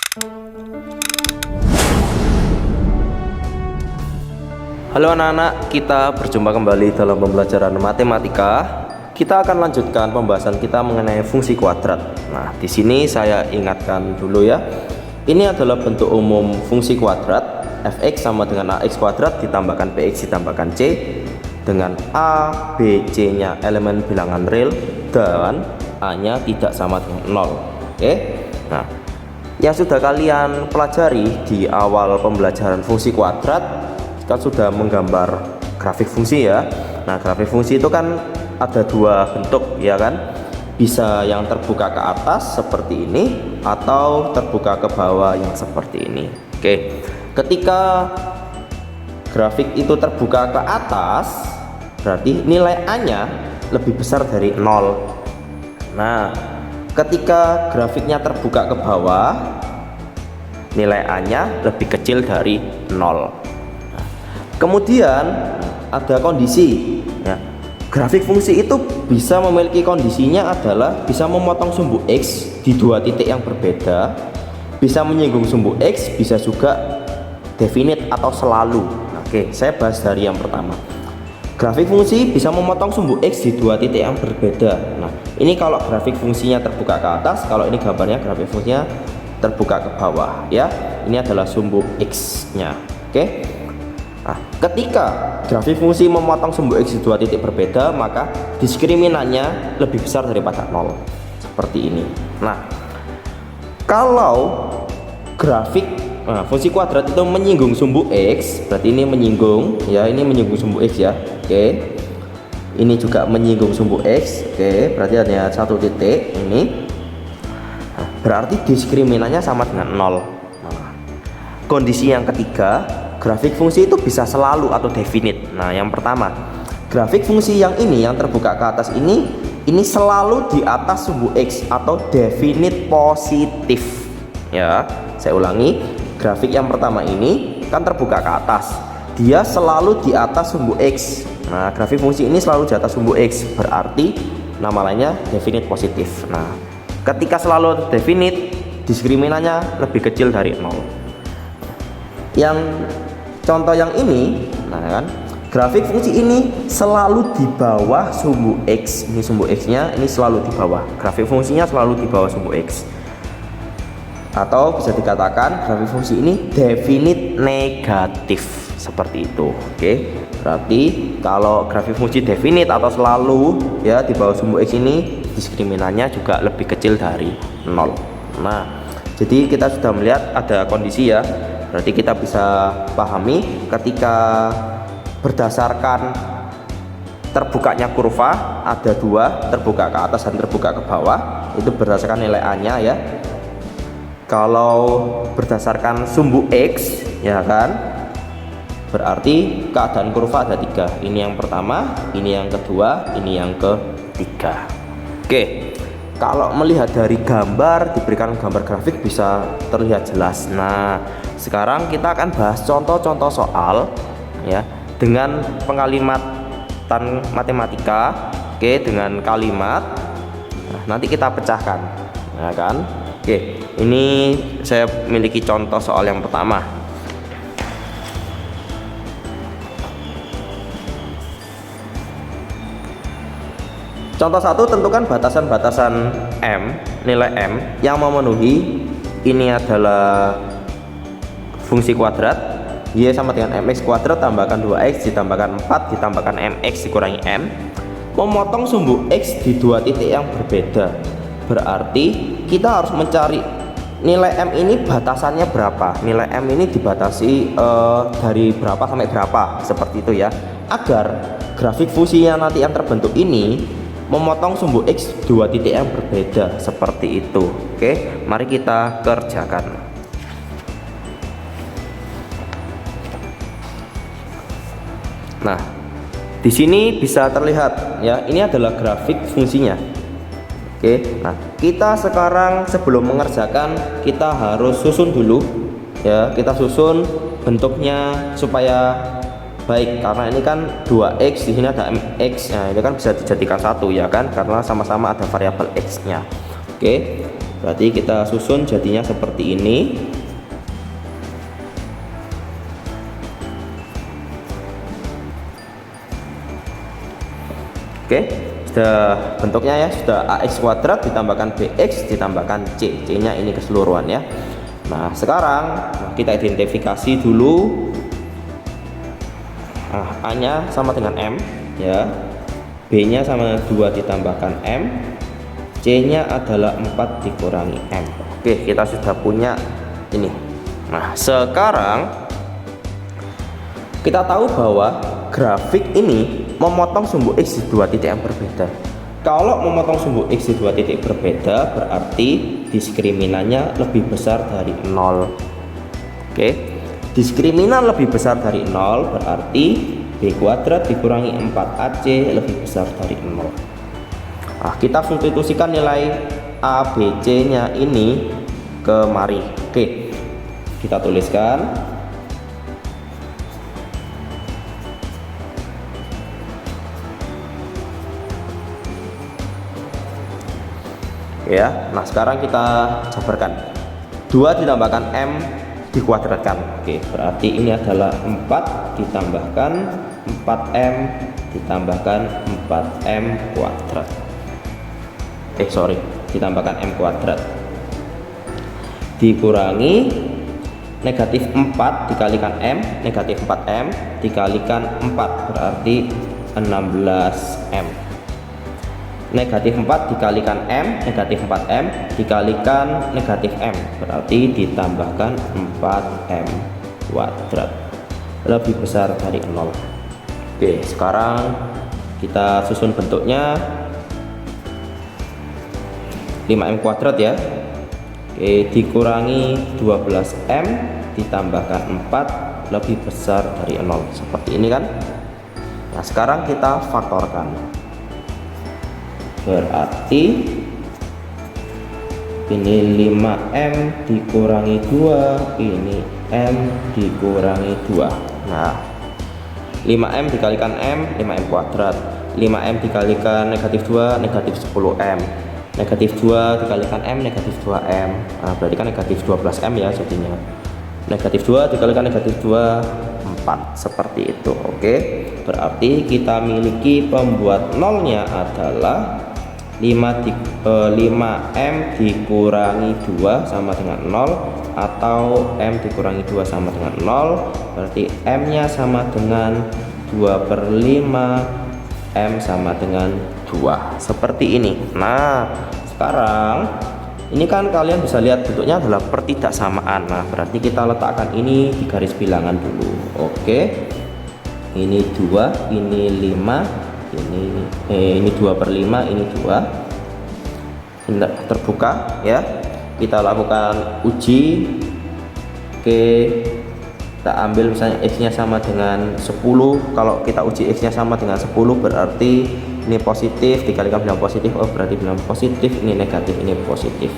Halo anak-anak, kita berjumpa kembali dalam pembelajaran matematika. Kita akan lanjutkan pembahasan kita mengenai fungsi kuadrat. Nah, di sini saya ingatkan dulu ya. Ini adalah bentuk umum fungsi kuadrat. Fx sama dengan ax kuadrat ditambahkan bx ditambahkan c dengan a, b, c-nya elemen bilangan real dan a-nya tidak sama dengan 0. Oke. Nah, yang sudah kalian pelajari di awal pembelajaran fungsi kuadrat kan sudah menggambar grafik fungsi ya. Nah, grafik fungsi itu kan ada dua bentuk ya kan, bisa yang terbuka ke atas seperti ini atau terbuka ke bawah yang seperti ini. Oke, ketika grafik itu terbuka ke atas berarti nilai A nya lebih besar dari 0. Nah, ketika grafiknya terbuka ke bawah nilai A nya lebih kecil dari 0. Kemudian ada kondisi ya. Grafik fungsi itu bisa memiliki kondisinya adalah bisa memotong sumbu X di dua titik yang berbeda, bisa menyinggung sumbu X, bisa juga definite atau selalu. Oke, saya bahas dari yang pertama. Grafik fungsi bisa memotong sumbu X di dua titik yang berbeda. Nah, ini kalau grafik fungsinya terbuka ke atas, kalau ini gambarnya grafik fungsinya terbuka ke bawah ya. Ini adalah sumbu X-nya. Oke. Nah, ketika grafik fungsi memotong sumbu X di dua titik berbeda, maka diskriminannya lebih besar daripada 0. Seperti ini. Nah, kalau grafik fungsi kuadrat itu menyinggung sumbu X, berarti ini menyinggung ya, ini menyinggung sumbu X ya. Oke. Ini juga menyinggung sumbu X. Oke, berarti hanya satu titik ini. Nah, berarti diskriminannya sama dengan 0. Nah, kondisi yang ketiga, grafik fungsi itu bisa selalu atau definite. Nah, yang pertama, grafik fungsi yang ini yang terbuka ke atas ini selalu di atas sumbu X atau definite positif. Ya, saya ulangi, grafik yang pertama ini kan terbuka ke atas. Dia selalu di atas sumbu X. Nah, grafik fungsi ini selalu di atas sumbu X, berarti nama lainnya definite positif. Nah, ketika selalu definite, diskriminannya lebih kecil dari 0. Yang contoh yang ini, nah kan, grafik fungsi ini selalu di bawah sumbu X. Ini sumbu X-nya ini selalu di bawah. Grafik fungsinya selalu di bawah sumbu X. Atau bisa dikatakan grafik fungsi ini definite negatif seperti itu. Oke. Berarti kalau grafik fungsi definite atau selalu ya di bawah sumbu X ini diskriminannya juga lebih kecil dari 0. Nah, jadi kita sudah melihat ada kondisi ya. Berarti kita bisa pahami ketika berdasarkan terbukanya kurva ada dua, terbuka ke atas dan terbuka ke bawah, itu berdasarkan nilai A nya ya. Kalau berdasarkan sumbu X ya kan, berarti keadaan kurva ada tiga. Ini yang pertama, ini yang kedua, ini yang ketiga. Oke, kalau melihat dari gambar, diberikan gambar grafik bisa terlihat jelas. Nah, sekarang kita akan bahas contoh-contoh soal ya dengan pengalimatan matematika. Oke, dengan kalimat. Nah, nanti kita pecahkan ya kan. Oke, ini saya miliki contoh soal yang pertama. Contoh 1, tentukan batasan-batasan M, nilai M yang memenuhi. Ini adalah fungsi kuadrat, y sama dengan mx kuadrat tambahkan 2x ditambahkan 4 ditambahkan mx dikurangi m, memotong sumbu x di dua titik yang berbeda. Berarti kita harus mencari nilai m ini batasannya berapa. Nilai m ini dibatasi dari berapa sampai berapa, seperti itu ya, agar grafik fungsinya nanti yang terbentuk ini memotong sumbu X dua titik yang berbeda seperti itu. Oke, mari kita kerjakan. Nah, di sini bisa terlihat ya, ini adalah grafik fungsinya. Oke, nah kita sekarang sebelum mengerjakan kita harus susun dulu ya, kita susun bentuknya supaya baik, karena ini kan 2x, di sini ada mx. Nah, ini kan bisa dijadikan satu ya kan, karena sama-sama ada variabel x-nya. Oke. Berarti kita susun jadinya seperti ini. Oke, sudah bentuknya ya, sudah ax kuadrat ditambahkan bx ditambahkan c. C-nya ini keseluruhan ya. Nah, sekarang kita identifikasi dulu. A-nya sama dengan M ya. B-nya sama 2 ditambahkan M. C-nya adalah 4 dikurangi M. Oke, kita sudah punya ini. Nah, sekarang kita tahu bahwa grafik ini memotong sumbu X di 2 titik yang berbeda. Kalau memotong sumbu X di 2 titik berbeda, berarti diskriminannya lebih besar dari 0. Oke, diskriminan lebih besar dari 0 berarti B kuadrat dikurangi 4AC lebih besar dari 0. Nah, kita substitusikan nilai A, B, C nya ini kemari. Oke, kita tuliskan ya. Nah, sekarang kita jabarkan. 2 ditambahkan M dikuadratkan. Oke, berarti ini adalah 4 ditambahkan 4M ditambahkan 4M kuadrat. Ditambahkan M kuadrat dikurangi negatif 4 dikalikan M, negatif 4M dikalikan 4 berarti 16M. Negatif 4 dikalikan M, negatif 4M dikalikan negatif M berarti ditambahkan 4M kuadrat lebih besar dari 0. Oke, sekarang kita susun bentuknya 5M kuadrat ya. Oke, dikurangi 12M ditambahkan 4 lebih besar dari 0 seperti ini kan. Nah, sekarang kita faktorkan. Berarti ini 5M dikurangi 2, ini M dikurangi 2. Nah, 5M dikalikan M, 5M kuadrat. 5M dikalikan negatif 2, negatif 10M. Negatif 2 dikalikan M, negatif 2M. Nah, berarti kan negatif 12M ya jadinya. Negatif 2 dikalikan negatif 2, 4. Seperti itu. Oke, berarti kita miliki pembuat nolnya adalah 5M dikurangi 2 sama dengan 0, atau M dikurangi 2 sama dengan 0. Berarti M nya sama dengan 2/5, M sama dengan 2 seperti ini. Nah, sekarang ini kan kalian bisa lihat bentuknya adalah pertidaksamaan. Nah, berarti kita letakkan ini di garis bilangan dulu. Oke, ini 2, ini 5, ini 2/5, ini 2. Ini terbuka ya. Kita lakukan uji. Oke, kita ambil misalnya X nya sama dengan 10. Kalau kita uji X nya sama dengan 10 berarti ini positif dikalikan bilangan positif. Oh, berarti bilangan positif, ini negatif, ini positif.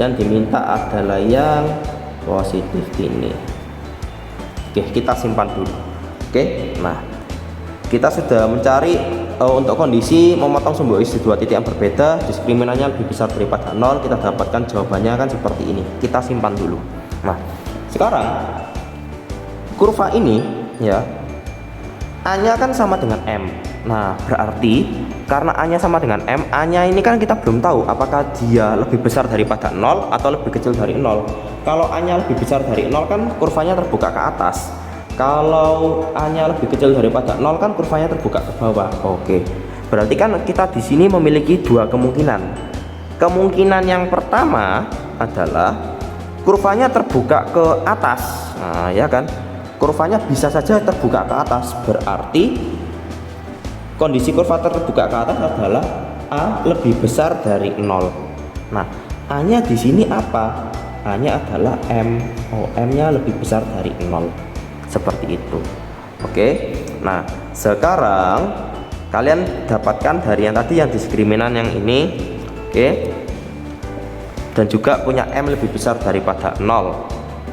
Yang diminta adalah yang positif ini. Oke, kita simpan dulu. Oke, nah kita sudah mencari untuk kondisi memotong sumbu X di 2 titik yang berbeda, diskriminannya lebih besar daripada 0. Kita dapatkan jawabannya kan seperti ini. Kita simpan dulu. Nah, sekarang kurva ini ya, A-nya kan sama dengan M. Nah, berarti karena A-nya sama dengan M, A-nya ini kan kita belum tahu apakah dia lebih besar daripada 0 atau lebih kecil dari 0. Kalau A-nya lebih besar dari 0 kan kurvanya terbuka ke atas. Kalau A-nya lebih kecil daripada 0 kan kurvanya terbuka ke bawah. Oke, berarti kan kita di sini memiliki dua kemungkinan. Kemungkinan yang pertama adalah kurvanya terbuka ke atas. Nah, ya kan, kurvanya bisa saja terbuka ke atas. Berarti kondisi kurva terbuka ke atas adalah A lebih besar dari 0. Nah, A-nya di sini apa? A-nya adalah M. Oh, M-nya lebih besar dari 0. Seperti itu. Oke, nah sekarang kalian dapatkan dari yang tadi yang diskriminan yang ini. Oke, dan juga punya M lebih besar daripada 0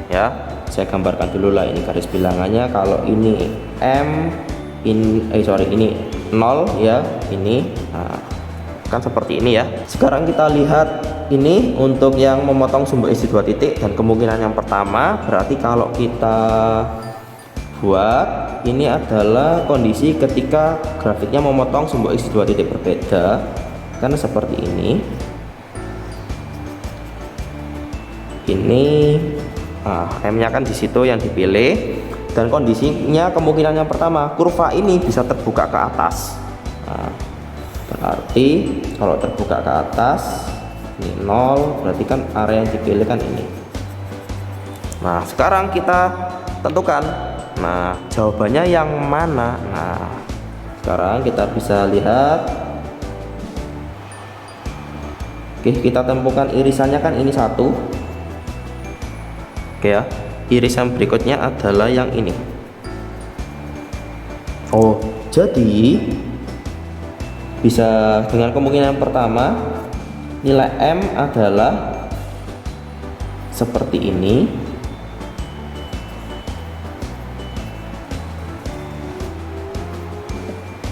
ya. Saya gambarkan dulu lah ini garis bilangannya. Kalau ini M, ini 0 ya, ini nah, kan seperti ini ya. Sekarang kita lihat ini untuk yang memotong sumbu X di 2 titik, dan kemungkinan yang pertama berarti kalau kita buat ini adalah kondisi ketika grafiknya memotong sumbu X di 2 titik berbeda, karena seperti ini. M-nya kan di situ yang dipilih, dan kondisinya kemungkinan yang pertama kurva ini bisa terbuka ke atas. Berarti kalau terbuka ke atas ini 0, berarti kan area yang dipilih kan ini. Nah sekarang kita tentukan, nah jawabannya yang mana. Nah sekarang kita bisa lihat. Oke, kita temukan irisannya kan ini 1. Oke ya, irisan berikutnya adalah yang ini. Oh, jadi bisa dengan kemungkinan pertama nilai M adalah seperti ini.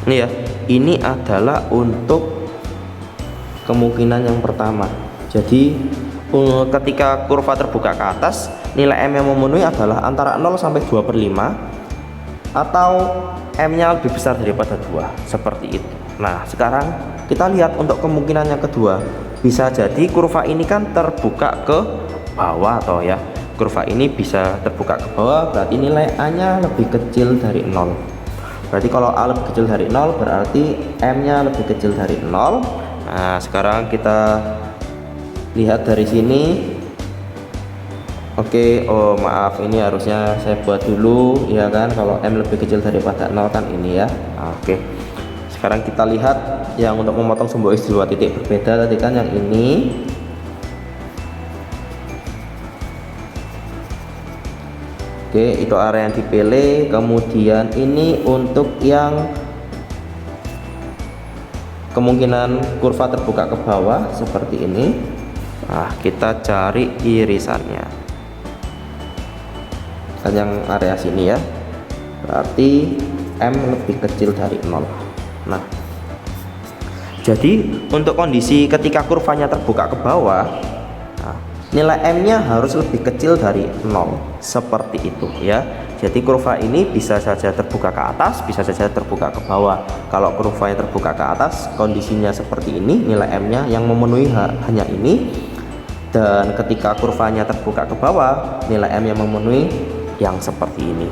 Ini ya, ini adalah untuk kemungkinan yang pertama. Jadi ketika kurva terbuka ke atas, nilai M yang memenuhi adalah antara 0 sampai 2/5, atau M nya lebih besar daripada 2, seperti itu. Nah sekarang kita lihat untuk kemungkinan yang kedua, bisa jadi kurva ini kan terbuka ke bawah, atau ya kurva ini bisa terbuka ke bawah, berarti nilai A nya lebih kecil dari 0. Berarti kalau A lebih kecil dari 0 berarti M nya lebih kecil dari 0. Nah sekarang kita lihat dari sini. Oke, oh maaf, ini harusnya saya buat dulu ya kan, kalau M lebih kecil daripada 0 kan ini ya. Oke, sekarang kita lihat yang untuk memotong sumbu X di 2 titik berbeda tadi kan yang ini. Oke, itu area yang dipilih. Kemudian ini untuk yang kemungkinan kurva terbuka ke bawah seperti ini. Nah kita cari irisannya, dan yang area sini ya, berarti M lebih kecil dari 0. Nah jadi untuk kondisi ketika kurvanya terbuka ke bawah, nah, nilai M nya harus lebih kecil dari 0, seperti itu ya. Jadi kurva ini bisa saja terbuka ke atas, bisa saja terbuka ke bawah. Kalau kurvanya terbuka ke atas, kondisinya seperti ini, nilai M nya yang memenuhi hanya ini. Dan ketika kurvanya terbuka ke bawah, nilai M yang memenuhi yang seperti ini.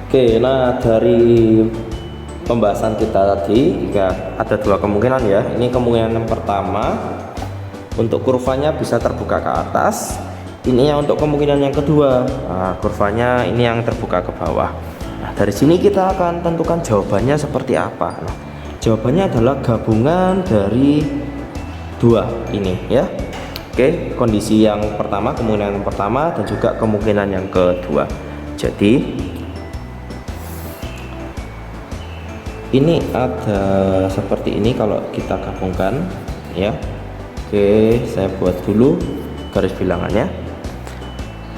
Oke, nah dari pembahasan kita tadi ya, ada 2 kemungkinan ya. Ini kemungkinan yang pertama, untuk kurvanya bisa terbuka ke atas. Ini yang untuk kemungkinan yang kedua, nah, kurvanya ini yang terbuka ke bawah. Nah dari sini kita akan tentukan jawabannya seperti apa. Nah jawabannya adalah gabungan dari 2 ini ya. Oke, kondisi yang pertama, kemungkinan yang pertama, dan juga kemungkinan yang kedua. Jadi ini ada seperti ini kalau kita gabungkan ya. Oke, saya buat dulu garis bilangannya.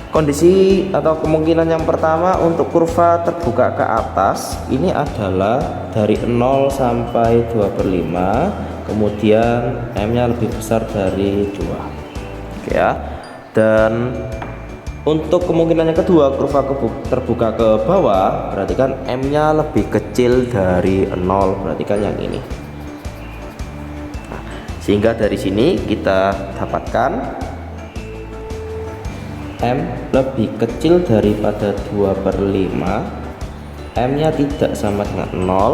Kondisi atau kemungkinan yang pertama untuk kurva terbuka ke atas ini adalah dari 0 sampai 2/5, kemudian M nya lebih besar dari 2. Oke ya. Dan untuk kemungkinan yang kedua, kurva terbuka ke bawah, berarti kan M nya lebih kecil dari 0, berarti kan yang ini. Nah, sehingga dari sini kita dapatkan M lebih kecil daripada 2/5, M nya tidak sama dengan 0,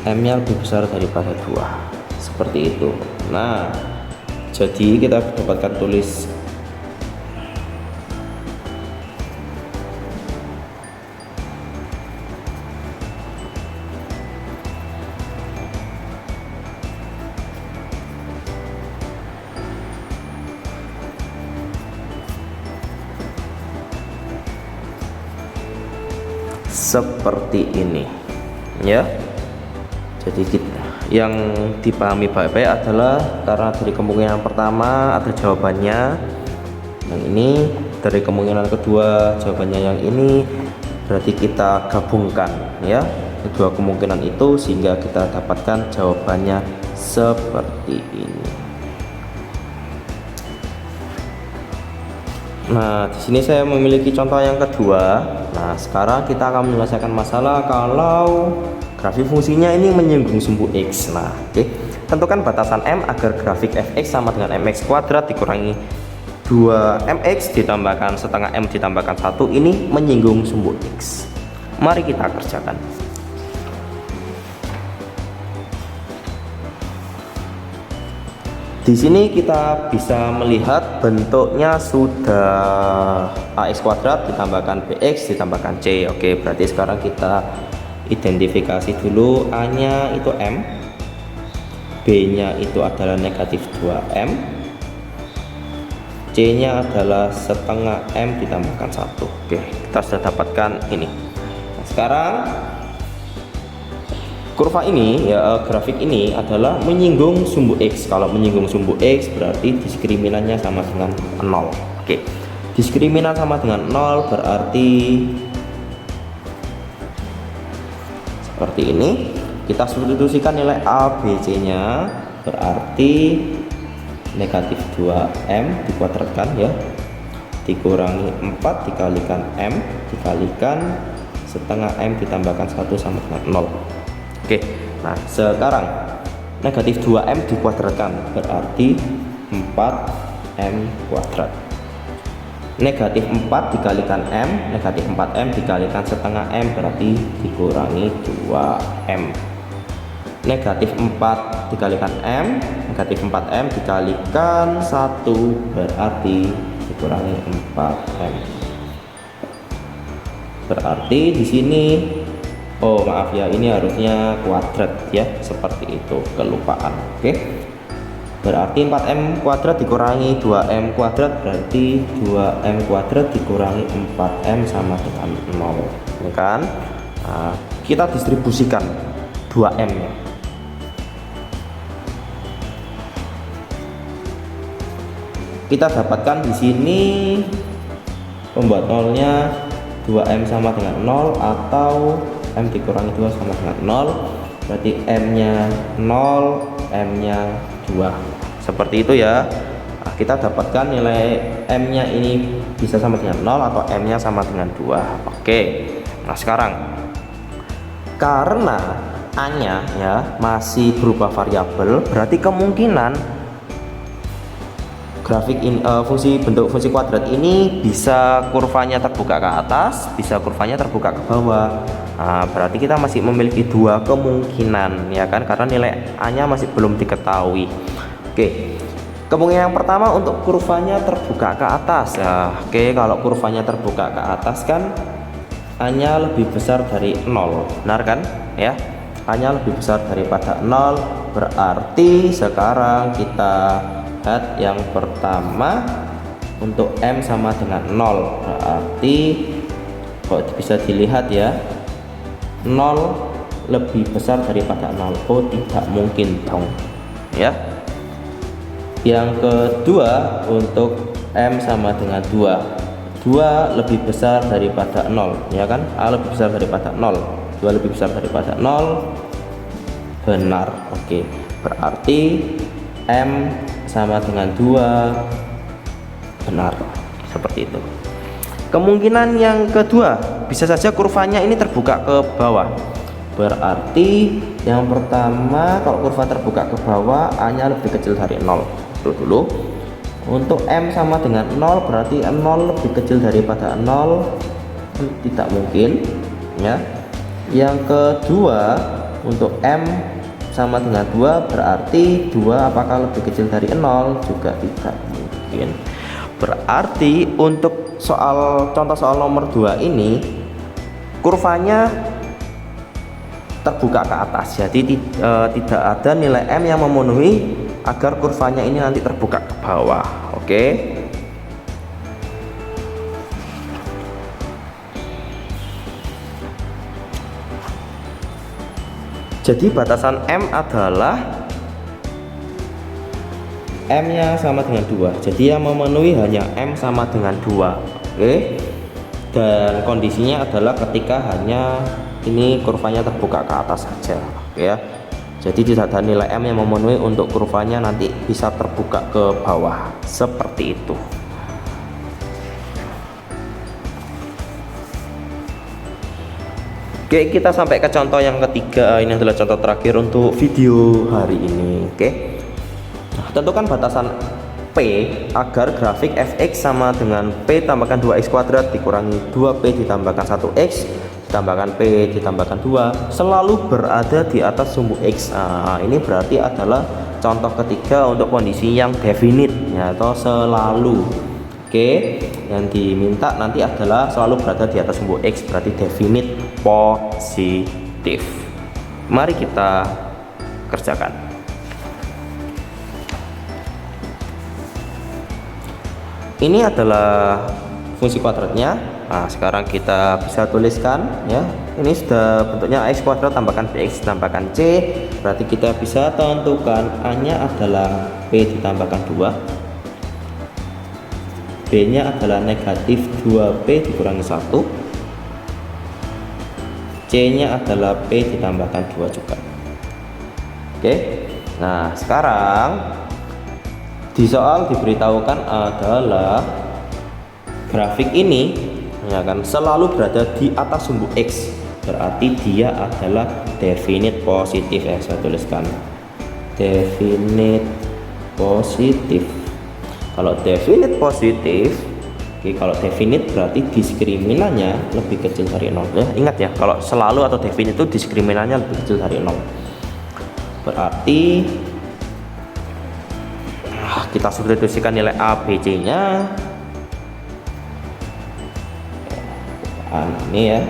M nya lebih besar daripada 2, seperti itu. Nah jadi kita dapatkan tulis seperti ini ya. Jadi yang dipahami baik-baik adalah karena dari kemungkinan pertama ada jawabannya yang ini, dari kemungkinan kedua jawabannya yang ini, berarti kita gabungkan ya. kedua kemungkinan itu sehingga kita dapatkan jawabannya seperti ini. Nah, di sini saya memiliki contoh yang kedua. Nah, sekarang kita akan menyelesaikan masalah kalau grafik fungsinya ini menyinggung sumbu X. Nah, oke. Tentukan batasan M agar grafik fx sama dengan mx kuadrat dikurangi 2mx ditambahkan setengah m ditambahkan 1 ini menyinggung sumbu X. Mari kita kerjakan. Di sini kita bisa melihat bentuknya sudah ax kuadrat ditambahkan bx ditambahkan c. Oke, berarti sekarang kita identifikasi dulu. A nya itu m, b nya itu adalah negatif 2m, c nya adalah setengah m ditambahkan 1. Oke, kita sudah dapatkan ini. Nah, sekarang kurva ini ya, grafik ini adalah menyinggung sumbu X. Kalau menyinggung sumbu X berarti diskriminannya sama dengan 0. Oke, diskriminan sama dengan 0 berarti seperti ini. Kita substitusikan nilai A, B, C nya berarti negatif 2m dikuadratkan ya, dikurangi 4 dikalikan m dikalikan setengah m ditambahkan 1 sama dengan 0. Oke, nah sekarang negatif 2m dikuadratkan berarti 4m kuadrat. Negatif 4 dikalikan m, negatif 4m dikalikan setengah m berarti dikurangi 2m. Negatif 4 dikalikan m, negatif 4m dikalikan 1 berarti dikurangi 4m. Berarti di sini, oh maaf ya, ini harusnya kuadrat ya, seperti itu, kelupaan. Oke, berarti 4m kuadrat dikurangi 2m kuadrat berarti 2m kuadrat dikurangi 4m sama dengan 0 ya kan. Nah, kita distribusikan 2m nya. Kita dapatkan di sini pembuat nolnya 2m sama dengan 0 atau m dikurangi 2 sama dengan 0, berarti m nya 0, m nya 2, seperti itu ya. Nah, kita dapatkan nilai m nya ini bisa sama dengan 0 atau m nya sama dengan 2. Oke, nah sekarang karena a nya ya masih berupa variabel, berarti kemungkinan grafik ini, bentuk fungsi kuadrat ini bisa kurvanya terbuka ke atas, bisa kurvanya terbuka ke bawah. Nah, berarti kita masih memiliki dua kemungkinan ya kan, karena nilai a nya masih belum diketahui. Oke, kemungkinan yang pertama untuk kurvanya terbuka ke atas ya. Oke, kalau kurvanya terbuka ke atas kan a nya lebih besar dari 0, benar kan ya, a nya lebih besar daripada 0. Berarti sekarang kita lihat yang pertama untuk m sama dengan 0, berarti kok bisa dilihat ya, 0 lebih besar daripada 0. Oh, tidak mungkin dong ya. Yang kedua untuk m sama dengan 2 lebih besar daripada 0 ya kan, a lebih besar daripada 0, 2 lebih besar daripada 0, benar. Oke, berarti m sama dengan 2, benar, seperti itu. Kemungkinan yang kedua, bisa saja kurvanya ini terbuka ke bawah. Berarti yang pertama kalau kurva terbuka ke bawah a nya lebih kecil dari 0. Itu dulu. Untuk m sama dengan 0 berarti 0 lebih kecil daripada 0, tidak mungkin ya. Yang kedua untuk m sama dengan 2 berarti 2 apakah lebih kecil dari 0, juga tidak mungkin. Berarti untuk contoh soal nomor 2 ini kurvanya terbuka ke atas, jadi tidak ada nilai m yang memenuhi agar kurvanya ini nanti terbuka ke bawah. Oke, jadi batasan m adalah m nya sama dengan 2, jadi yang memenuhi hanya m sama dengan 2. Oke, dan kondisinya adalah ketika hanya ini kurvanya terbuka ke atas saja, oke ya. Jadi tidak ada nilai M yang memenuhi untuk kurvanya nanti bisa terbuka ke bawah seperti itu. Oke, kita sampai ke contoh yang ketiga. Ini adalah contoh terakhir untuk video hari ini. Oke, nah, tentukan batasan P agar grafik fx sama dengan P tambahkan 2x kuadrat dikurangi 2P ditambahkan 1x ditambahkan P ditambahkan 2 selalu berada di atas sumbu X. Nah, ini berarti adalah contoh ketiga untuk kondisi yang definite ya, atau selalu. Oke, yang diminta nanti adalah selalu berada di atas sumbu X, berarti definite positif. Mari kita kerjakan. Ini adalah fungsi kuadratnya. Nah, sekarang kita bisa tuliskan ya. Ini sudah bentuknya x kuadrat tambahkan bx tambahkan c. Berarti kita bisa tentukan A-nya adalah P ditambahkan 2. B-nya adalah negatif 2P dikurangi 1. C-nya adalah P ditambahkan 2 juga. Oke. Nah, sekarang di soal diberitahukan adalah grafik ini ya kan selalu berada di atas sumbu X. Berarti dia adalah definite positif ya, saya tuliskan. Definite positif. Kalau definite positif, oke, kalau definite berarti diskriminannya lebih kecil dari 0 ya. Ingat ya, kalau selalu atau definite itu diskriminannya lebih kecil dari 0. Berarti kita substitusikan nilai A, B, C nya. Ini ya.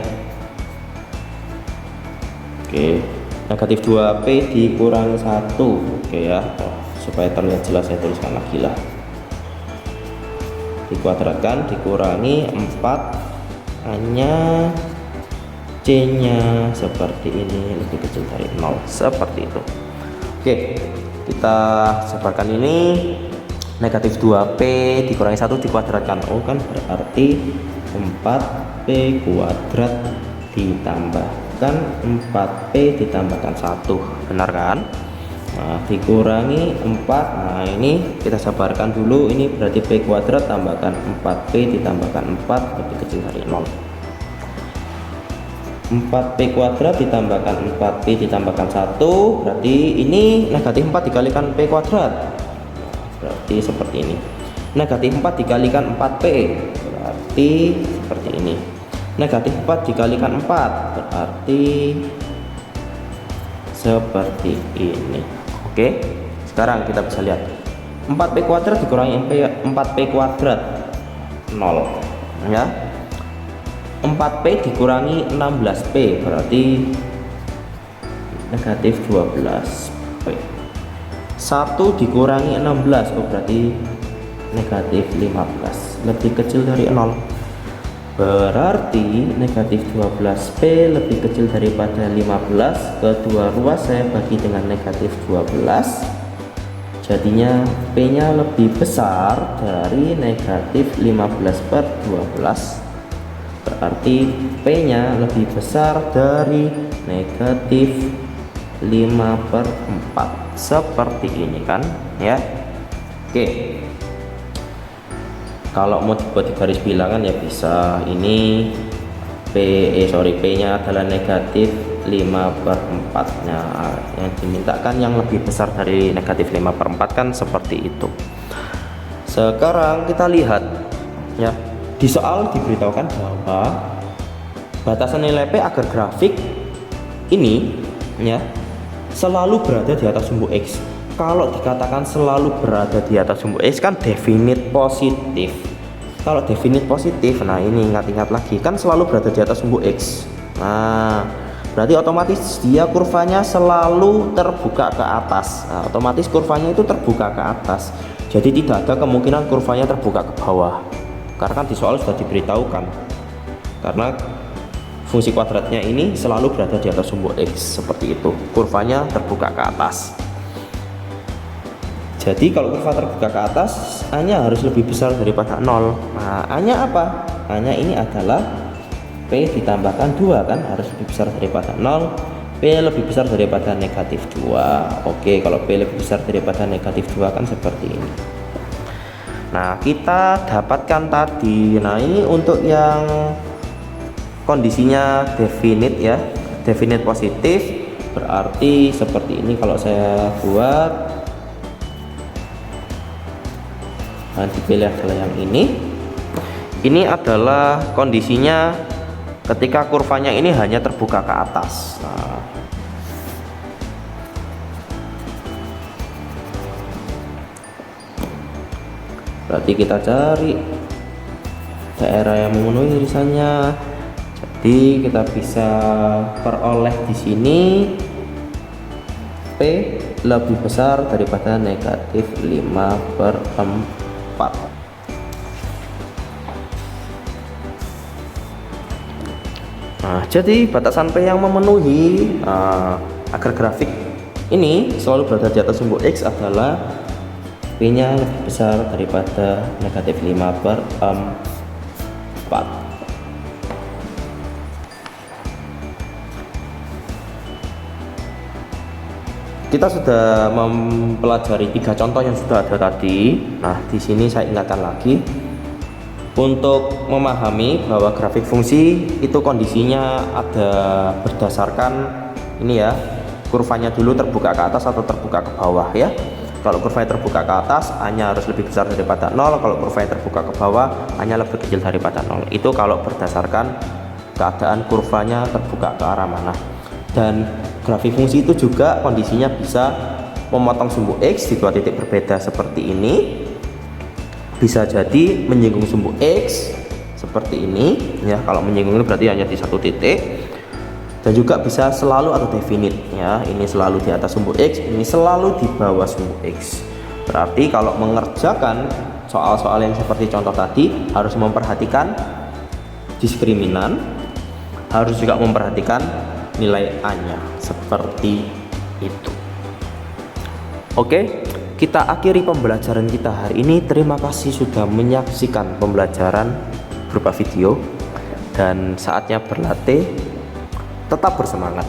Oke, negatif 2P dikurangi 1. Oke ya, supaya terlihat jelas saya tuliskan lagi lah. Dikuadratkan dikurangi 4 hanya C nya seperti ini lebih kecil dari 0 seperti itu. Oke, kita sebarkan ini. Negatif 2P dikurangi 1 dikuadratkan kan berarti 4P kuadrat ditambahkan 4P ditambahkan 1, benar kan? Nah, dikurangi 4. Nah, ini kita sebarkan dulu. Ini berarti P kuadrat tambahkan 4P ditambahkan 4 lebih kecil dari 0. 4P kuadrat ditambahkan 4P ditambahkan 1 berarti ini negatif 4 dikalikan P kuadrat. Berarti seperti ini. Negatif 4 dikalikan 4P berarti seperti ini. Negatif 4 dikalikan 4 berarti seperti ini. Oke, sekarang kita bisa lihat 4P kuadrat dikurangi 4P kuadrat 0 ya. 4P dikurangi 16P berarti negatif 12P. 1 dikurangi 16 berarti negatif 15, lebih kecil dari 0. Berarti negatif 12P lebih kecil daripada 15. Kedua ruas saya bagi dengan negatif 12. Jadinya P nya lebih besar dari negatif 15/12. Berarti P nya lebih besar dari negatif 5/4. Seperti ini kan ya. Oke, kalau mau dibuat di garis bilangan ya bisa. Ini P nya adalah negatif 5/4. Nah, yang dimintakan yang lebih besar dari negatif 5/4 kan seperti itu. Sekarang kita lihat ya, di soal diberitahukan bahwa batasan nilai P agar grafik ini ya selalu berada di atas sumbu X. Kalau dikatakan selalu berada di atas sumbu X kan definite positif. Kalau definite positif, nah ini ingat-ingat lagi kan selalu berada di atas sumbu X. Nah, berarti otomatis dia kurvanya selalu terbuka ke atas. Nah, otomatis kurvanya itu terbuka ke atas. Jadi tidak ada kemungkinan kurvanya terbuka ke bawah. Karena kan di soal sudah diberitahukan. Karena fungsi kuadratnya ini selalu berada di atas sumbu X seperti itu. Kurvanya terbuka ke atas. Jadi kalau kurva terbuka ke atas, A-nya harus lebih besar daripada 0. Nah, A-nya apa? A-nya ini adalah P ditambahkan 2 kan harus lebih besar daripada 0, P lebih besar daripada negatif 2. Oke, kalau P lebih besar daripada negatif 2 kan seperti ini. Nah, kita dapatkan tadi. Nah, ini untuk yang kondisinya definite ya, definite positif, berarti seperti ini. Kalau saya buat, nah dipilih adalah yang ini adalah kondisinya ketika kurvanya ini hanya terbuka ke atas. Nah, berarti kita cari daerah yang memenuhi irisannya. Jadi kita bisa peroleh di sini P lebih besar daripada negatif 5/4. Nah, jadi batasan P yang memenuhi agar grafik ini selalu berada di atas sumbu X adalah P nya lebih besar daripada negatif 5/4. Kita sudah mempelajari 3 contoh yang sudah ada tadi. Nah, di sini saya ingatkan lagi untuk memahami bahwa grafik fungsi itu kondisinya ada berdasarkan ini ya, kurvanya dulu terbuka ke atas atau terbuka ke bawah ya. Kalau kurvanya terbuka ke atas, A-nya harus lebih besar daripada 0. Kalau kurvanya terbuka ke bawah, A-nya lebih kecil daripada 0. Itu kalau berdasarkan keadaan kurvanya terbuka ke arah mana. Dan grafik fungsi itu juga kondisinya bisa memotong sumbu X di 2 titik berbeda seperti ini. Bisa jadi menyinggung sumbu X seperti ini ya. Kalau menyinggung ini berarti hanya di 1 titik, dan juga bisa selalu atau definite ya. Ini selalu di atas sumbu X, ini selalu di bawah sumbu X. Berarti kalau mengerjakan soal-soal yang seperti contoh tadi harus memperhatikan diskriminan, harus juga memperhatikan nilai A-nya seperti itu. Oke, kita akhiri pembelajaran kita hari ini. Terima kasih sudah menyaksikan pembelajaran berupa video, dan saatnya berlatih. Tetap bersemangat.